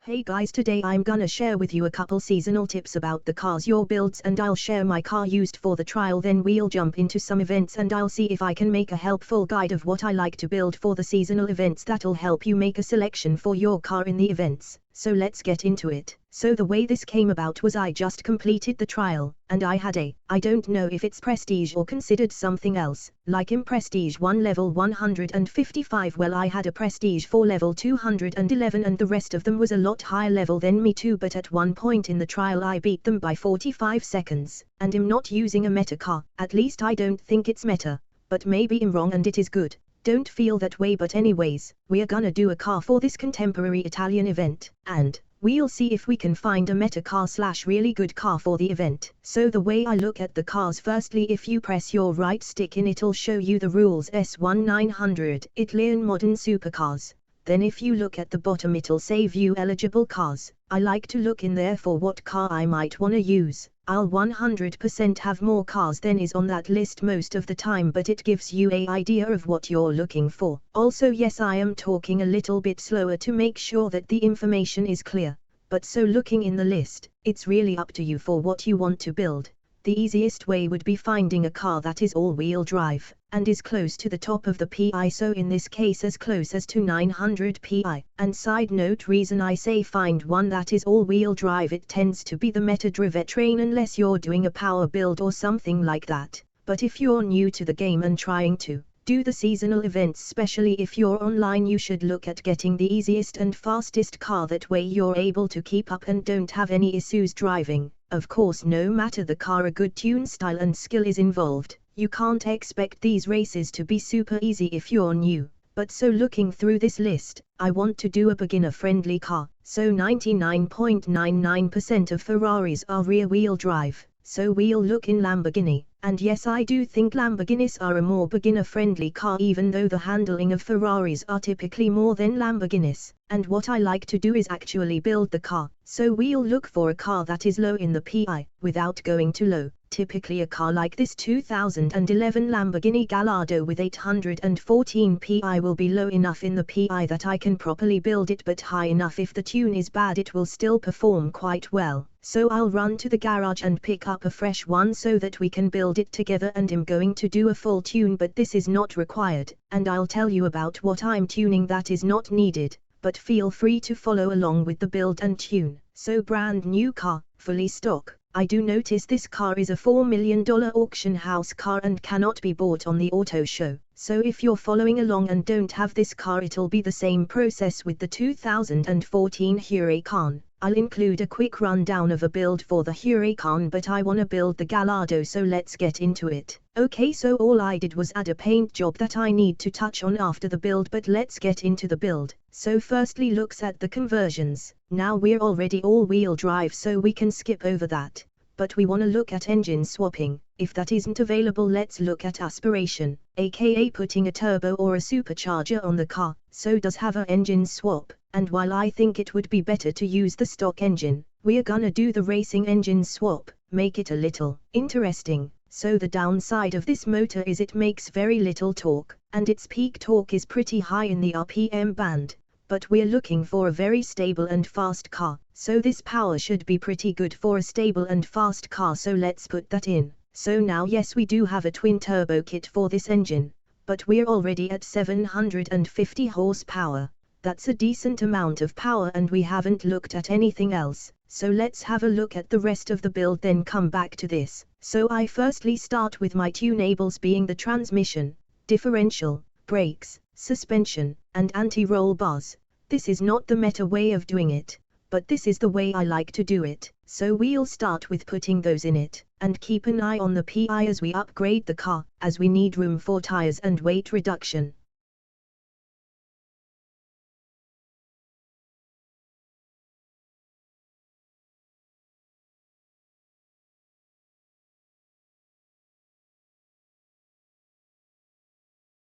Hey guys, today I'm gonna share with you a couple seasonal tips about the cars your builds, and I'll share my car used for the trial, then we'll jump into some events and I'll see if I can make a helpful guide of what I like to build for the seasonal events that'll help you make a selection for your car in the events. So let's get into it. So the way this came about was I just completed the trial, and I had I don't know if it's prestige or considered something else, like in prestige 1 level 155. Well, I had a prestige 4 level 211 and the rest of them was a lot higher level than me too, but at one point in the trial I beat them by 45 seconds, and I'm not using a meta car, at least I don't think it's meta, but maybe I'm wrong and it is good. Don't feel that way, but anyways, we're gonna do a car for this contemporary Italian event, and we'll see if we can find a meta car / really good car for the event. So the way I look at the cars, firstly if you press your right stick in it'll show you the rules S1900 Italian modern supercars. Then if you look at the bottom it'll say view eligible cars. I like to look in there for what car I might wanna use. I'll 100% have more cars than is on that list most of the time, but it gives you an idea of what you're looking for. Also, yes, I am talking a little bit slower to make sure that the information is clear, but so looking in the list, it's really up to you for what you want to build. The easiest way would be finding a car that is all-wheel drive, and is close to the top of the PI, so in this case as close as to 900 PI. And side note, reason I say find one that is all-wheel drive, it tends to be the Meta drivetrain unless you're doing a power build or something like that. But if you're new to the game and trying to do the seasonal events, especially if you're online, you should look at getting the easiest and fastest car, that way you're able to keep up and don't have any issues driving. Of course, no matter the car, a good tune style and skill is involved. You can't expect these races to be super easy if you're new. But so looking through this list, I want to do a beginner-friendly car. So 99.99% of Ferraris are rear-wheel drive. So we'll look in Lamborghini. And yes, I do think Lamborghinis are a more beginner-friendly car, even though the handling of Ferraris are typically more than Lamborghinis. And what I like to do is actually build the car. So we'll look for a car that is low in the PI, without going too low. Typically a car like this 2011 Lamborghini Gallardo with 814 PI will be low enough in the PI that I can properly build it, but high enough if the tune is bad it will still perform quite well. So I'll run to the garage and pick up a fresh one so that we can build it together, and I'm going to do a full tune, but this is not required, and I'll tell you about what I'm tuning that is not needed, but feel free to follow along with the build and tune. So brand new car, fully stock. I do notice this car is a $4 million auction house car and cannot be bought on the auto show. So if you're following along and don't have this car, it'll be the same process with the 2014 Huracan. I'll include a quick rundown of a build for the Huracan, but I wanna build the Gallardo, so let's get into it. Okay, so all I did was add a paint job that I need to touch on after the build, but let's get into the build. So firstly looks at the conversions. Now we're already all-wheel drive, so we can skip over that. But we wanna look at engine swapping. If that isn't available, let's look at aspiration, aka putting a turbo or a supercharger on the car, so does have a engine swap. And while I think it would be better to use the stock engine, we're gonna do the racing engine swap, make it a little interesting. So the downside of this motor is it makes very little torque, and its peak torque is pretty high in the RPM band. But we're looking for a very stable and fast car, so this power should be pretty good for a stable and fast car, so let's put that in. So now yes, we do have a twin turbo kit for this engine, but we're already at 750 horsepower. That's a decent amount of power and we haven't looked at anything else, so let's have a look at the rest of the build, then come back to this. So I firstly start with my tunables, being the transmission, differential, brakes, suspension, and anti-roll bars. This is not the meta way of doing it, but this is the way I like to do it. So we'll start with putting those in it, and keep an eye on the PI as we upgrade the car, as we need room for tires and weight reduction.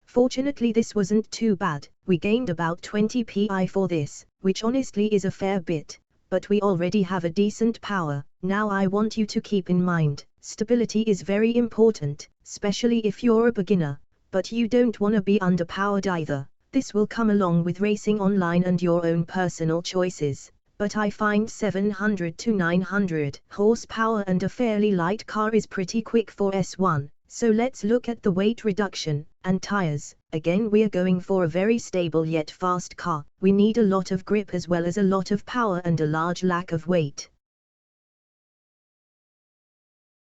Fortunately this wasn't too bad, we gained about 20 PI for this, which honestly is a fair bit, but we already have a decent power. Now I want you to keep in mind, stability is very important, especially if you're a beginner, but you don't want to be underpowered either. This will come along with racing online and your own personal choices. but I find 700 to 900 horsepower and a fairly light car is pretty quick for S1. So let's look at the weight reduction and tires. Again, we're going for a very stable yet fast car. We need a lot of grip as well as a lot of power and a large lack of weight.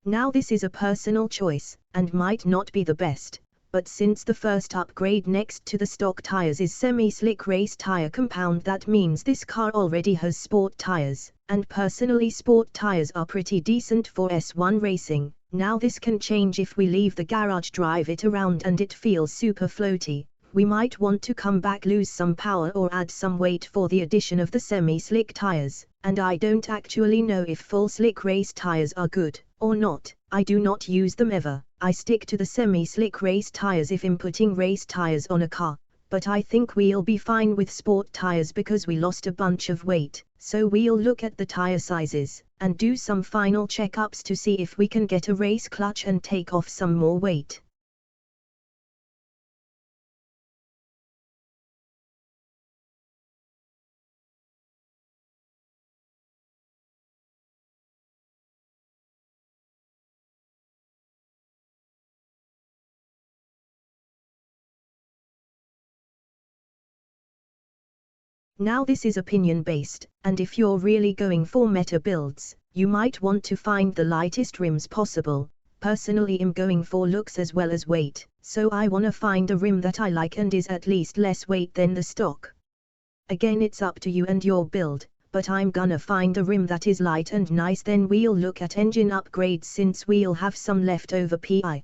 Now this is a personal choice, and might not be the best, but since the first upgrade next to the stock tires is semi-slick race tire compound, that means this car already has sport tires, and personally sport tires are pretty decent for S1 racing. Now this can change if we leave the garage, drive it around and it feels super floaty. We might want to come back, lose some power or add some weight for the addition of the semi-slick tires, and I don't actually know if full slick race tires are good or not. I do not use them ever. I stick to the semi-slick race tires if I'm putting race tires on a car, but I think we'll be fine with sport tires because we lost a bunch of weight. So we'll look at the tire sizes and do some final checkups to see if we can get a race clutch and take off some more weight. Now this is opinion based, and if you're really going for meta builds, you might want to find the lightest rims possible. Personally, I'm going for looks as well as weight, so I wanna find a rim that I like and is at least less weight than the stock. Again, it's up to you and your build, but I'm gonna find a rim that is light and nice. Then we'll look at engine upgrades since we'll have some leftover PI.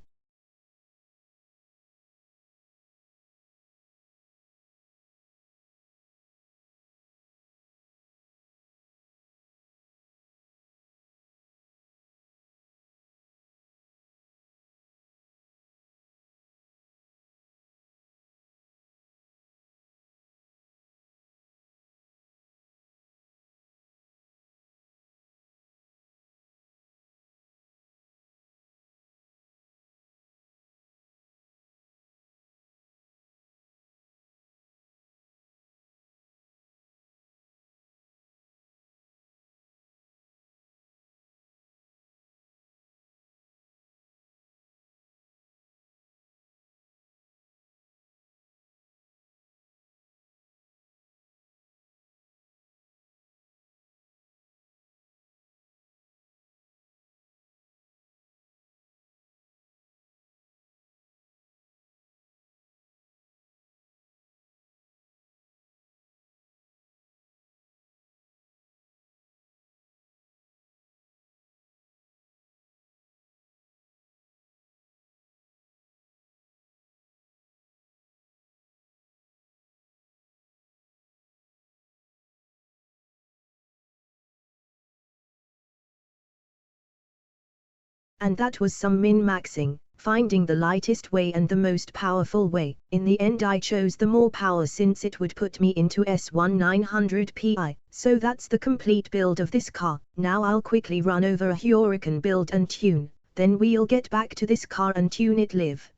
And that was some min-maxing, finding the lightest way and the most powerful way. In the end I chose the more power since it would put me into S1 900 PI. So that's the complete build of this car. Now I'll quickly run over a Huracan build and tune, then we'll get back to this car and tune it live.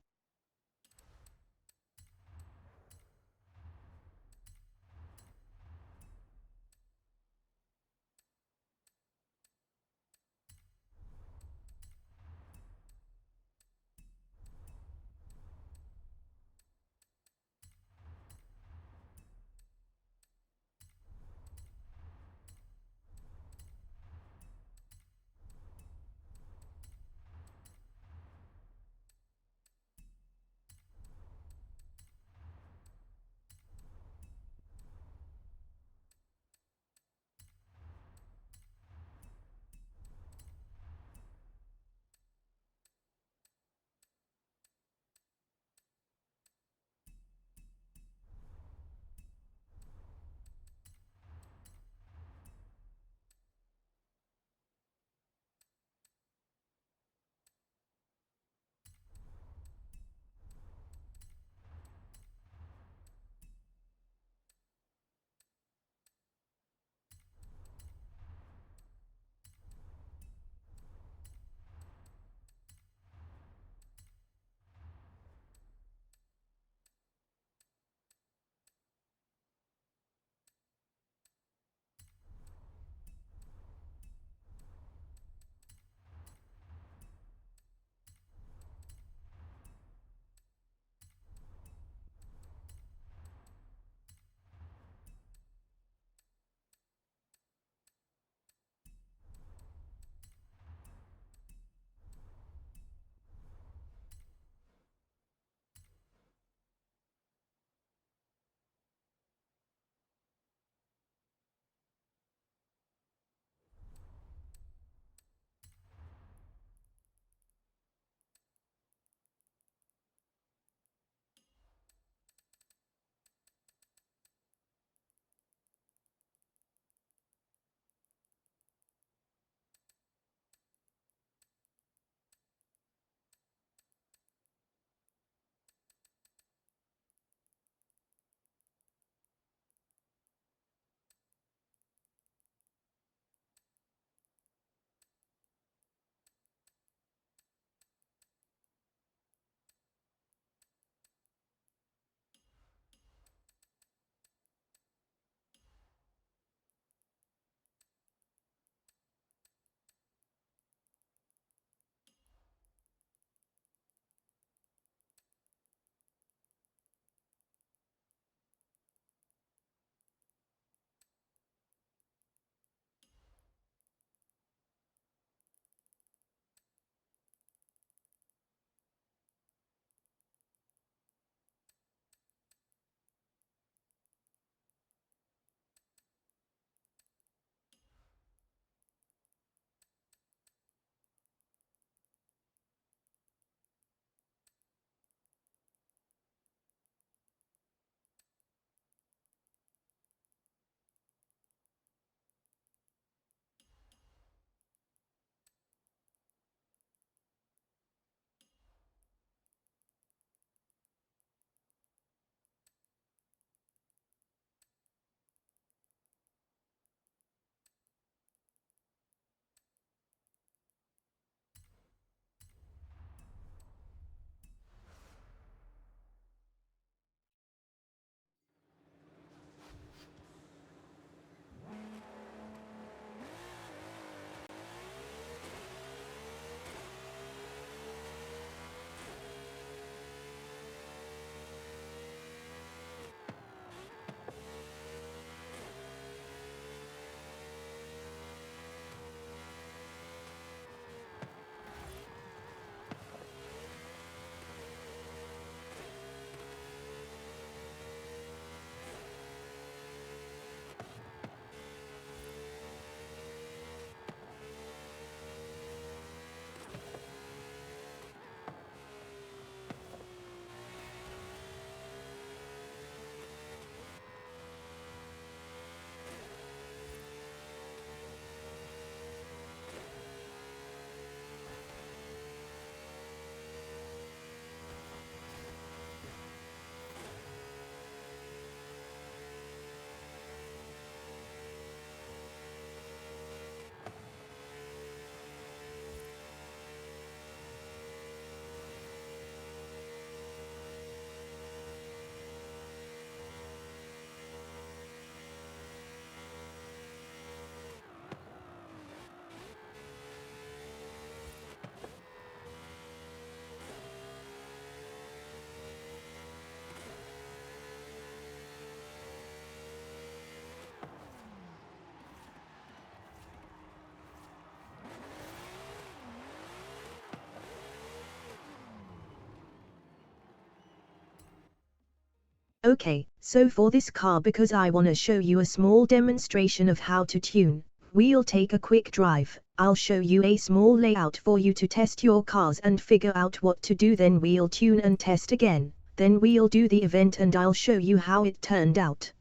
Okay, so for this car, because I wanna show you a small demonstration of how to tune, we'll take a quick drive. I'll show you a small layout for you to test your cars and figure out what to do, then we'll tune and test again, then we'll do the event and I'll show you how it turned out.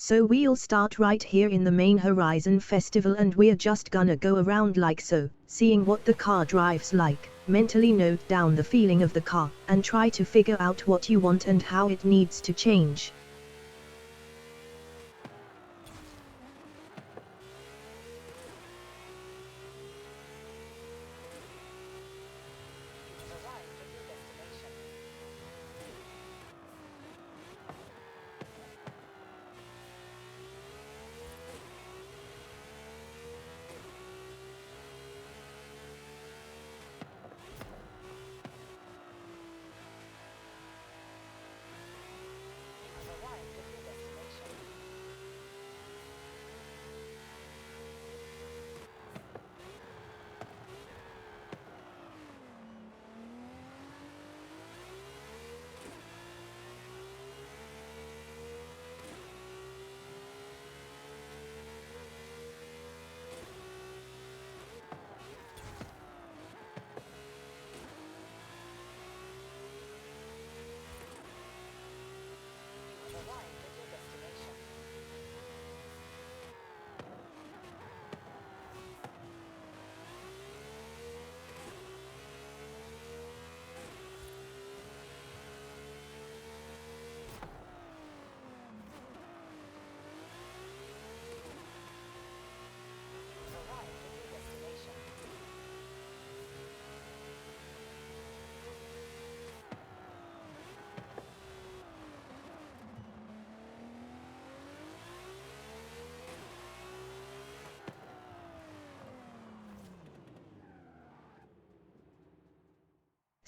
So we'll start right here in the main Horizon Festival and we're just gonna go around like so, seeing what the car drives like, mentally note down the feeling of the car, and try to figure out what you want and how it needs to change.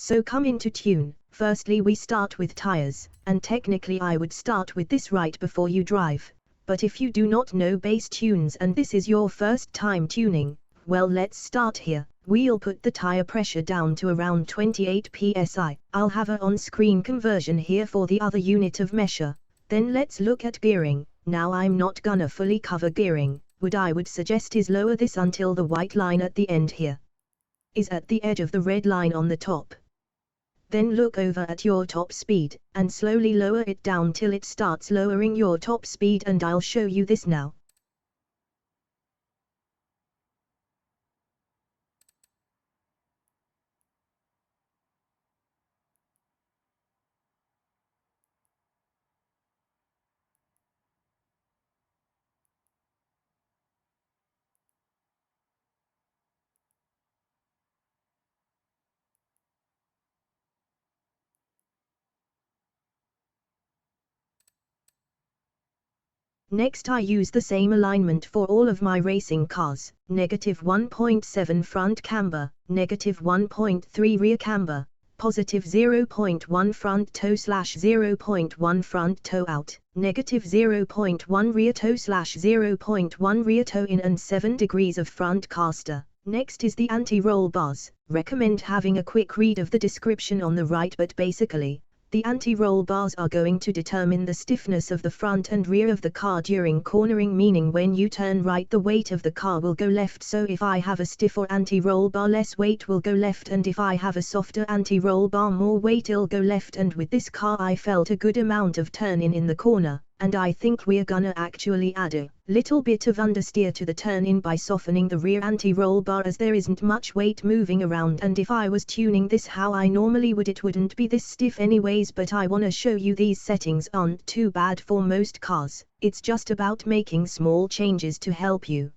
So come into tune. Firstly we start with tires, and technically I would start with this right before you drive, but if you do not know bass tunes and this is your first time tuning, well let's start here. We'll put the tire pressure down to around 28 psi. I'll have a on-screen conversion here for the other unit of measure. Then let's look at gearing. Now I'm not gonna fully cover gearing, what I would suggest is lower this until the white line at the end here is at the edge of the red line on the top. Then look over at your top speed, and slowly lower it down till it starts lowering your top speed, and I'll show you this now. Next I use the same alignment for all of my racing cars, -1.7 front camber, -1.3 rear camber, +0.1 front toe / 0.1 front toe out, -0.1 rear toe / 0.1 rear toe in, and 7 degrees of front caster. Next is the anti-roll bars. Recommend having a quick read of the description on the right, but basically, the anti-roll bars are going to determine the stiffness of the front and rear of the car during cornering, meaning when you turn right the weight of the car will go left, so if I have a stiffer anti-roll bar less weight will go left, and if I have a softer anti-roll bar more weight will go left. And with this car I felt a good amount of turn in the corner, and I think we're gonna actually add a little bit of understeer to the turn-in by softening the rear anti-roll bar, as there isn't much weight moving around, and if I was tuning this how I normally would it wouldn't be this stiff anyways, but I wanna show you these settings aren't too bad for most cars. It's just about making small changes to help you.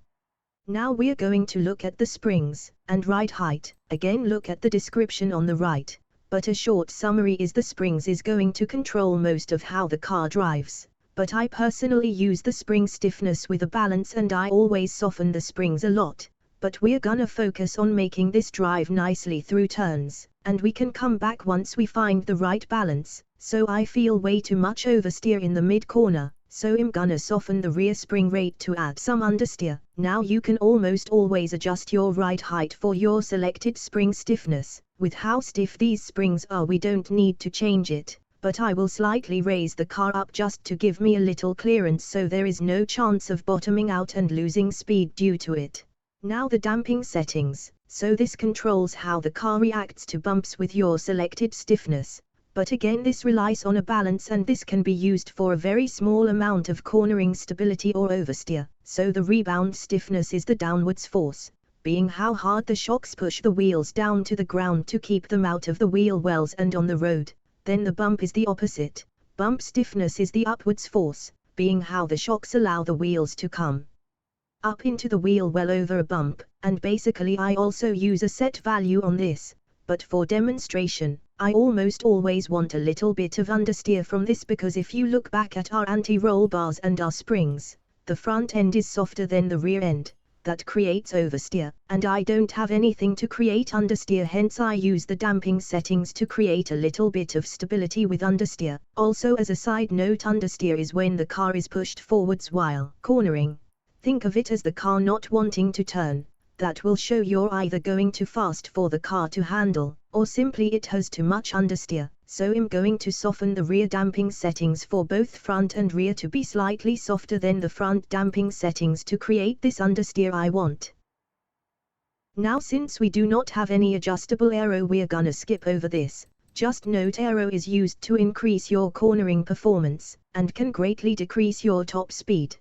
Now we're going to look at the springs and ride height. Again, look at the description on the right, but a short summary is the springs is going to control most of how the car drives. But I personally use the spring stiffness with a balance, and I always soften the springs a lot, but we're gonna focus on making this drive nicely through turns, and we can come back once we find the right balance. So I feel way too much oversteer in the mid corner, so I'm gonna soften the rear spring rate to add some understeer. Now you can almost always adjust your ride height for your selected spring stiffness. With how stiff these springs are, we don't need to change it, but I will slightly raise the car up just to give me a little clearance so there is no chance of bottoming out and losing speed due to it. Now the damping settings, so this controls how the car reacts to bumps with your selected stiffness. But again, this relies on a balance, and this can be used for a very small amount of cornering stability or oversteer. So the rebound stiffness is the downwards force, being how hard the shocks push the wheels down to the ground to keep them out of the wheel wells and on the road. Then the bump is the opposite. Bump stiffness is the upwards force, being how the shocks allow the wheels to come up into the wheel well over a bump, and basically I also use a set value on this, but for demonstration, I almost always want a little bit of understeer from this, because if you look back at our anti-roll bars and our springs, the front end is softer than the rear end. That creates oversteer, and I don't have anything to create understeer, hence I use the damping settings to create a little bit of stability with understeer. Also, as a side note, understeer is when the car is pushed forwards while cornering. Think of it as the car not wanting to turn. That will show you're either going too fast for the car to handle, or simply it has too much understeer. So I'm going to soften the rear damping settings for both front and rear to be slightly softer than the front damping settings to create this understeer I want. Now since we do not have any adjustable aero, we're gonna skip over this. Just note, aero is used to increase your cornering performance, and can greatly decrease your top speed.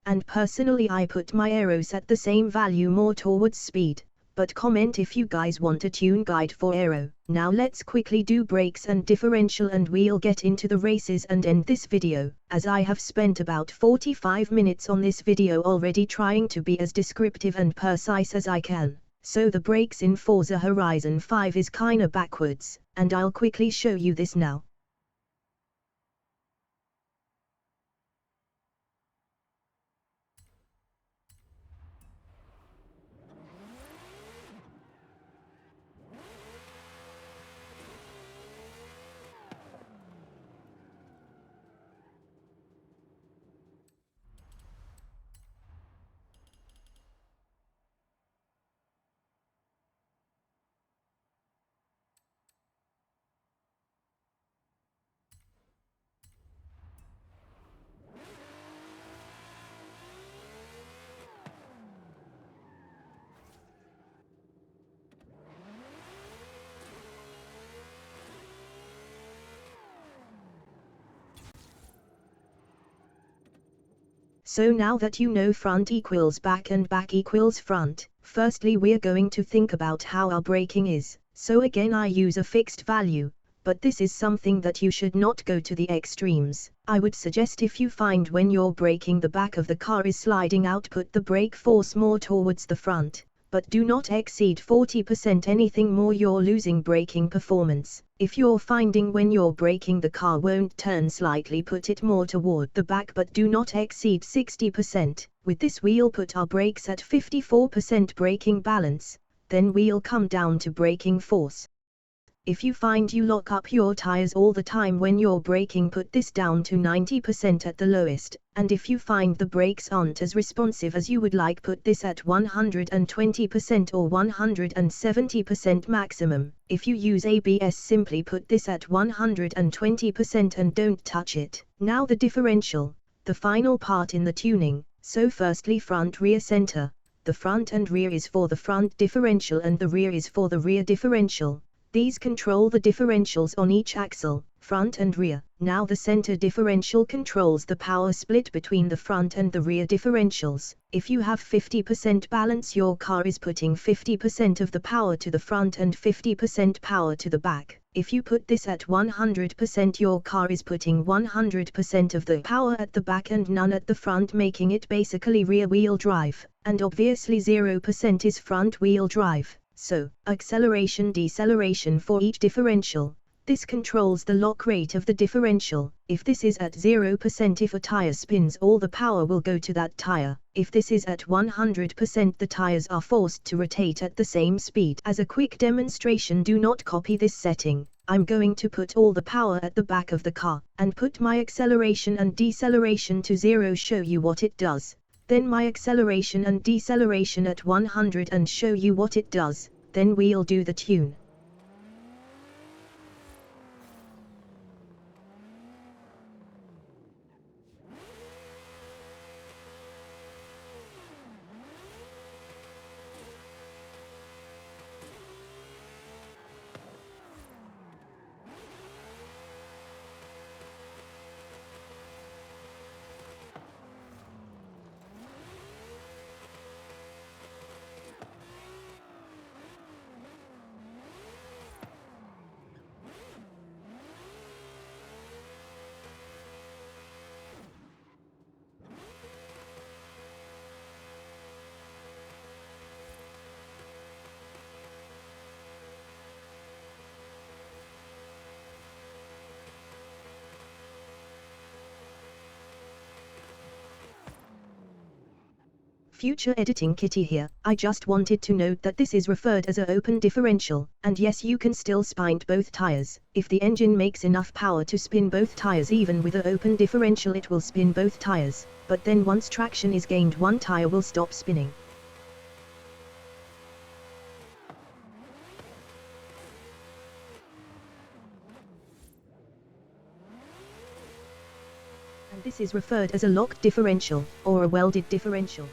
And personally I put my aeros at the same value, more towards speed, but comment if you guys want a tune guide for aero. Now let's quickly do brakes and differential, and we'll get into the races and end this video, as I have spent about 45 minutes on this video already trying to be as descriptive and precise as I can. So the brakes in Forza Horizon 5 is kinda backwards, and I'll quickly show you this now. So now that you know front equals back and back equals front, firstly we're going to think about how our braking is. So again I use a fixed value, but this is something that you should not go to the extremes. I would suggest, if you find when you're braking the back of the car is sliding out, put the brake force more towards the front, but do not exceed 40%. Anything more you're losing braking performance. If you're finding when you're braking the car won't turn slightly, put it more toward the back, but do not exceed 60%. With this we'll put our brakes at 54% braking balance, then we'll come down to braking force. If you find you lock up your tires all the time when you're braking, put this down to 90% at the lowest, and if you find the brakes aren't as responsive as you would like, put this at 120% or 170% maximum. If you use ABS, simply put this at 120% and don't touch it. Now the differential, the final part in the tuning. So firstly, front, rear, center. The front and rear is for the front differential and the rear is for the rear differential. These control the differentials on each axle, front and rear. Now the center differential controls the power split between the front and the rear differentials. If you have 50% balance, your car is putting 50% of the power to the front and 50% power to the back. If you put this at 100%, your car is putting 100% of the power at the back and none at the front, making it basically rear wheel drive, and obviously 0% is front wheel drive. So, acceleration, deceleration for each differential, This controls the lock rate of the differential. If this is at 0%, if a tire spins, all the power will go to that tire. If this is at 100%, the tires are forced to rotate at the same speed. As a quick demonstration, do not copy this setting. I'm going to put all the power at the back of the car, and put my acceleration and deceleration to 0, show you what it does. Then my acceleration and deceleration at 100 and show you what it does. Then we'll do the tune. Future editing Kitty here. I just wanted to note that this is referred as an open differential, and yes, you can still spin both tires. If the engine makes enough power to spin both tires, even with an open differential, it will spin both tires, but then once traction is gained, one tire will stop spinning. And this is referred as a locked differential, or a welded differential.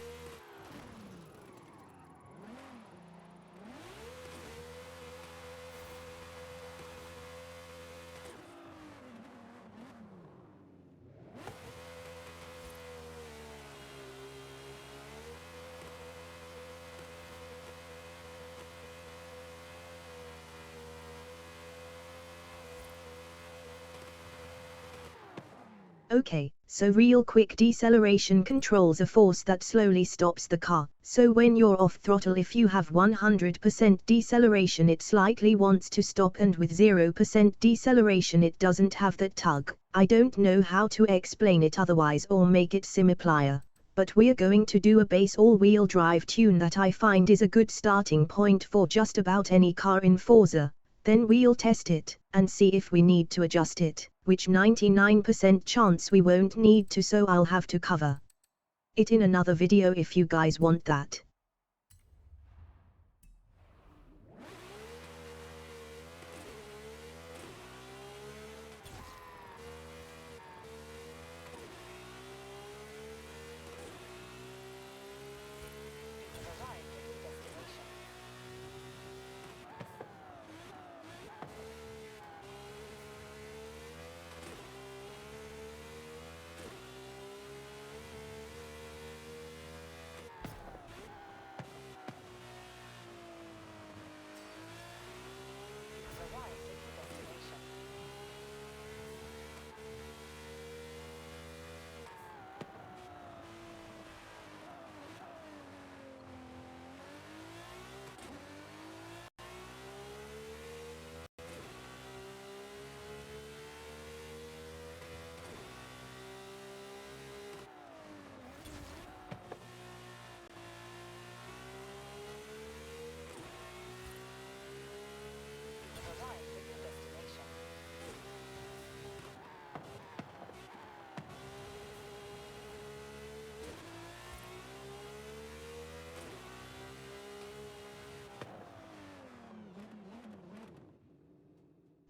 Okay, so real quick, deceleration controls a force that slowly stops the car. So when you're off throttle, if you have 100% deceleration, it slightly wants to stop, and with 0% deceleration it doesn't have that tug. I don't know how to explain it otherwise or make it simpler, but we're going to do a bass all-wheel drive tune that I find is a good starting point for just about any car in Forza. Then we'll test it, and see if we need to adjust it, which 99% chance we won't need to, so I'll have to cover it in another video if you guys want that.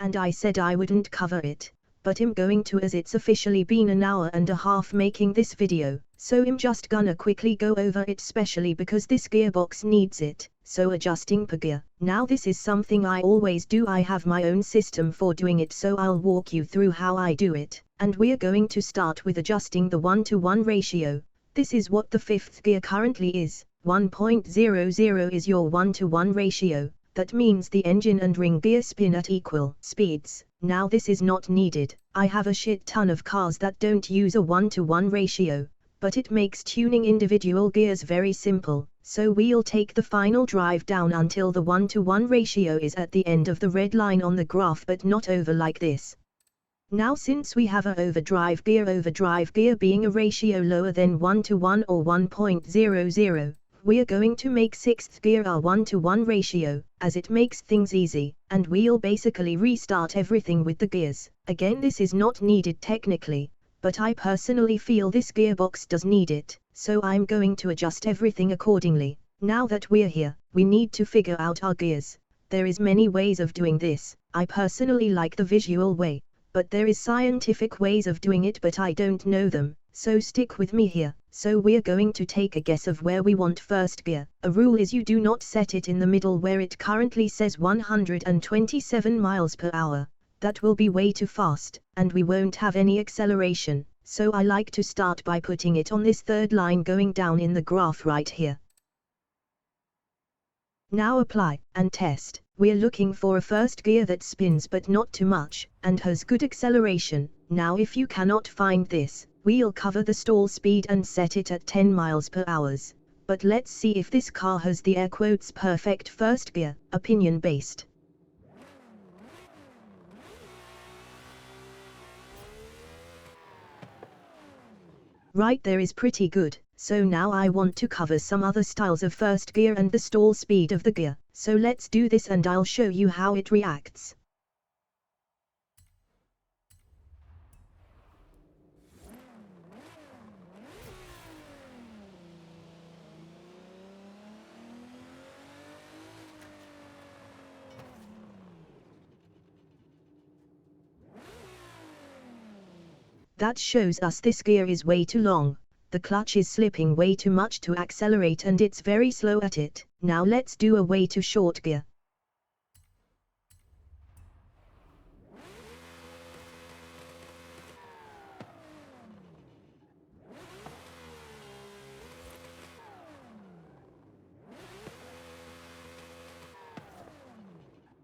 And I said I wouldn't cover it, but I'm going to, as it's officially been an hour and a half making this video, so I'm just gonna quickly go over it, especially because this gearbox needs it. So adjusting per gear. Now this is something I always do. I have my own system for doing it, so I'll walk you through how I do it. And we're going to start with adjusting the 1:1 ratio. This is what the fifth gear currently is. 1.00 is your 1:1 ratio. That means the engine and ring gear spin at equal speeds. Now this is not needed. I have a shit ton of cars that don't use a 1:1 ratio, but it makes tuning individual gears very simple. so we'll take the final drive down until the 1-to-1 ratio is at the end of the red line on the graph, but not over like this. Now since we have a overdrive gear being a ratio lower than 1-to-1 or 1.00, we're going to make 6th gear our 1-to-1 ratio, as it makes things easy, and we'll basically restart everything with the gears. Again, this is not needed technically, but I personally feel this gearbox does need it, so I'm going to adjust everything accordingly. Now that we're here, we need to figure out our gears. There is many ways of doing this. I personally like the visual way, but there is scientific ways of doing it, but I don't know them, so stick with me here. So we're going to take a guess of where we want first gear. A rule is you do not set it in the middle where it currently says 127 miles per hour. That will be way too fast, and we won't have any acceleration, so I like to start by putting it on this third line going down in the graph right here. Now apply, and test. We're looking for a first gear that spins but not too much, and has good acceleration. Now if you cannot find this, we'll cover the stall speed and set it at 10 miles per hour. But let's see if this car has the air quotes perfect first gear, opinion based. Right there is pretty good, so now I want to cover some other styles of first gear and the stall speed of the gear, so let's do this and I'll show you how it reacts. That shows us this gear is way too long, the clutch is slipping way too much to accelerate and it's very slow at it. Now let's do a way too short gear.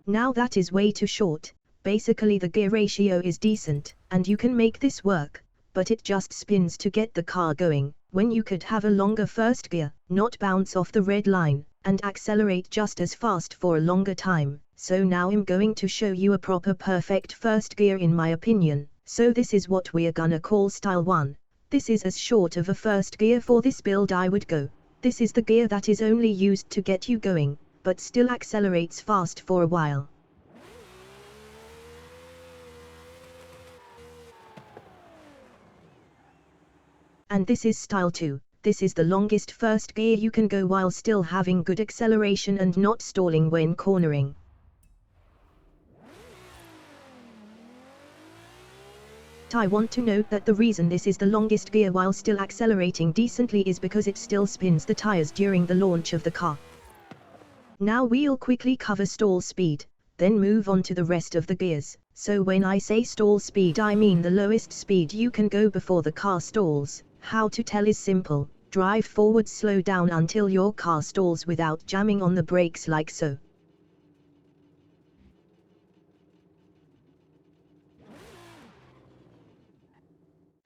Now that is way too short. Basically the gear ratio is decent, and you can make this work, but it just spins to get the car going, when you could have a longer first gear, not bounce off the red line, and accelerate just as fast for a longer time. So now I'm going to show you a proper perfect first gear in my opinion. So this is what we're gonna call style 1. This is as short of a first gear for this build I would go. This is the gear that is only used to get you going, but still accelerates fast for a while. And this is style 2, this is the longest first gear you can go while still having good acceleration and not stalling when cornering. I want to note that the reason this is the longest gear while still accelerating decently is because it still spins the tires during the launch of the car. Now we'll quickly cover stall speed, then move on to the rest of the gears. So when I say stall speed I mean the lowest speed you can go before the car stalls. How to tell is simple, drive forward, slow down until your car stalls without jamming on the brakes like so.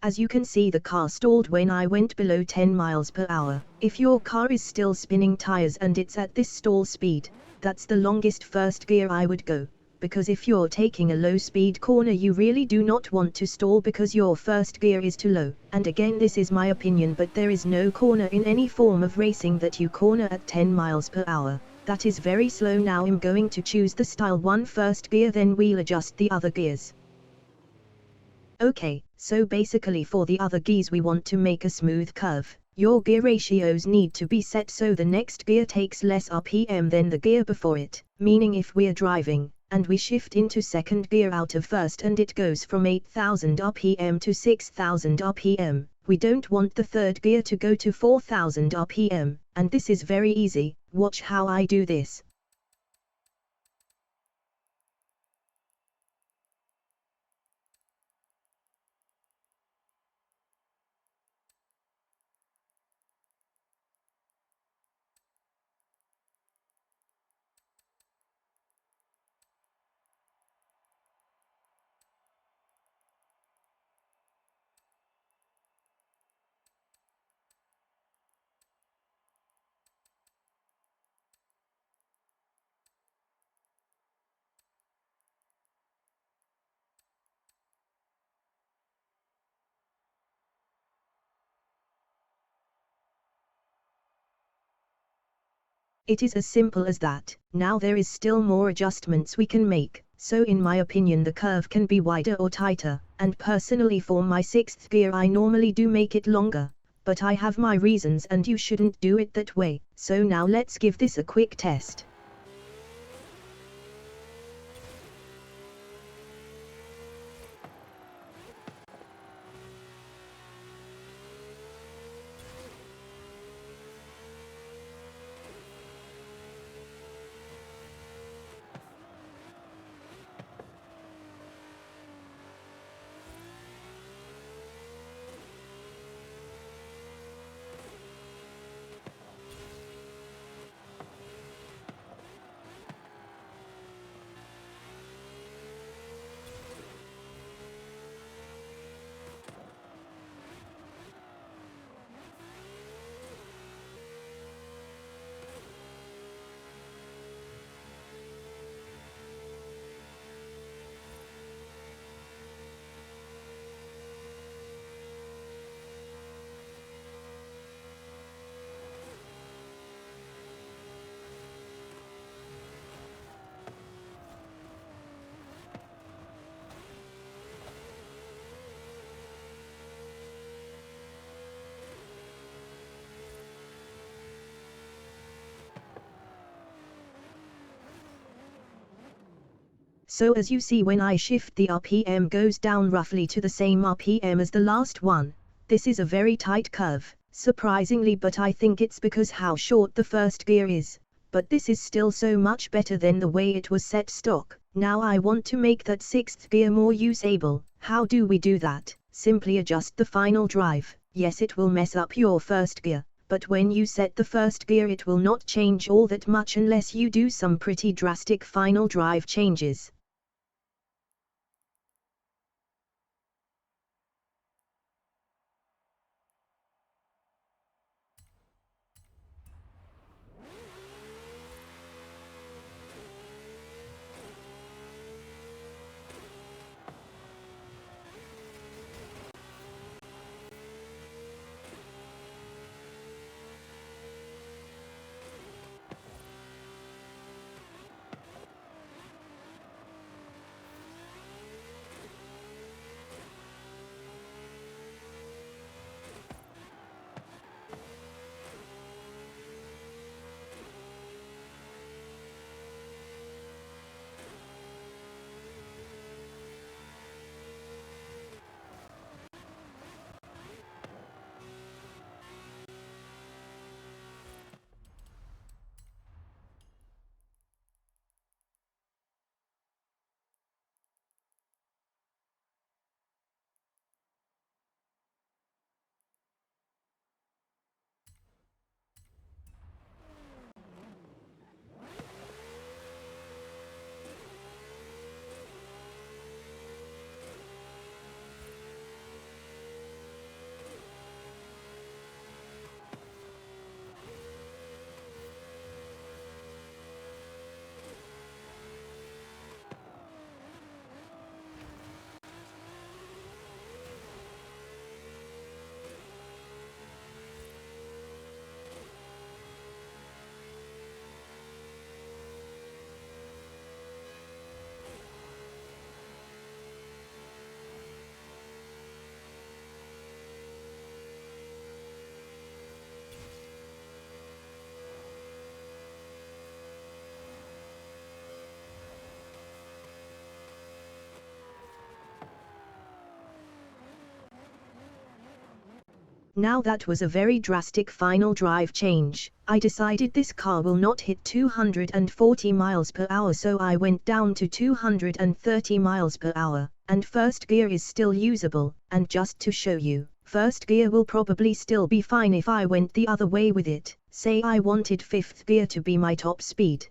As you can see the car stalled when I went below 10 miles per hour. If your car is still spinning tires and it's at this stall speed, that's the longest first gear I would go. Because if you're taking a low speed corner you really do not want to stall because your first gear is too low. And again this is my opinion, but there is no corner in any form of racing that you corner at 10 miles per hour. That is very slow. Now I'm going to choose the style 1 first gear, then we'll adjust the other gears. Okay, so basically for the other gears we want to make a smooth curve. Your gear ratios need to be set so the next gear takes less RPM than the gear before it, meaning if we're driving, and we shift into second gear out of first and it goes from 8000 RPM to 6000 RPM, we don't want the third gear to go to 4000 RPM, and this is very easy. Watch how I do this. It is as simple as that. Now there is still more adjustments we can make, so in my opinion the curve can be wider or tighter, and personally for my 6th gear I normally do make it longer, but I have my reasons and you shouldn't do it that way, so now let's give this a quick test. So as you see, when I shift, the RPM goes down roughly to the same RPM as the last one. This is a very tight curve, surprisingly, but I think it's because how short the first gear is, but this is still so much better than the way it was set stock. Now I want to make that 6th gear more usable. How do we do that? Simply adjust the final drive. Yes, it will mess up your first gear, but when you set the first gear it will not change all that much unless you do some pretty drastic final drive changes. Now that was a very drastic final drive change. I decided this car will not hit 240 miles per hour, so I went down to 230 miles per hour, and first gear is still usable. And just to show you, first gear will probably still be fine if I went the other way with it. Say I wanted 5th gear to be my top speed.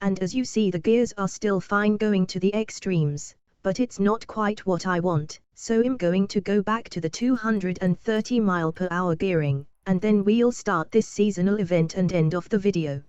and as you see the gears are still fine going to the extremes, but it's not quite what I want, so I'm going to go back to the 230 mph gearing, and then we'll start this seasonal event and end off the video.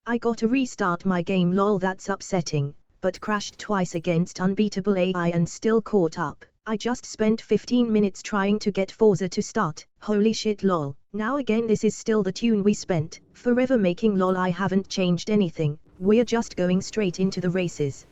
I gotta restart my game lol, that's upsetting, but crashed twice against unbeatable AI and still caught up. I just spent 15 minutes trying to get Forza to start, holy shit lol. Now again this is still the tune we spent forever making lol. I haven't changed anything, we're just going straight into the races.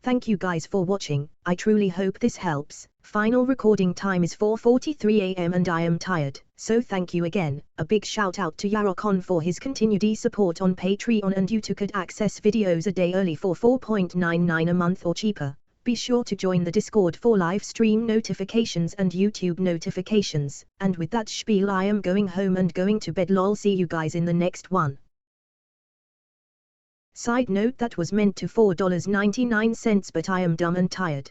Thank you guys for watching, I truly hope this helps. Final recording time is 4:43 AM and I am tired. So thank you again. A big shout out to Yarokon for his continued support on Patreon, and you too could access videos a day early for 4.99 a month or cheaper. Be sure to join the Discord for live stream notifications and YouTube notifications. And with that spiel, I am going home and going to bed. Lol, see you guys in the next one. Side note, that was meant to $4.99, but I am dumb and tired.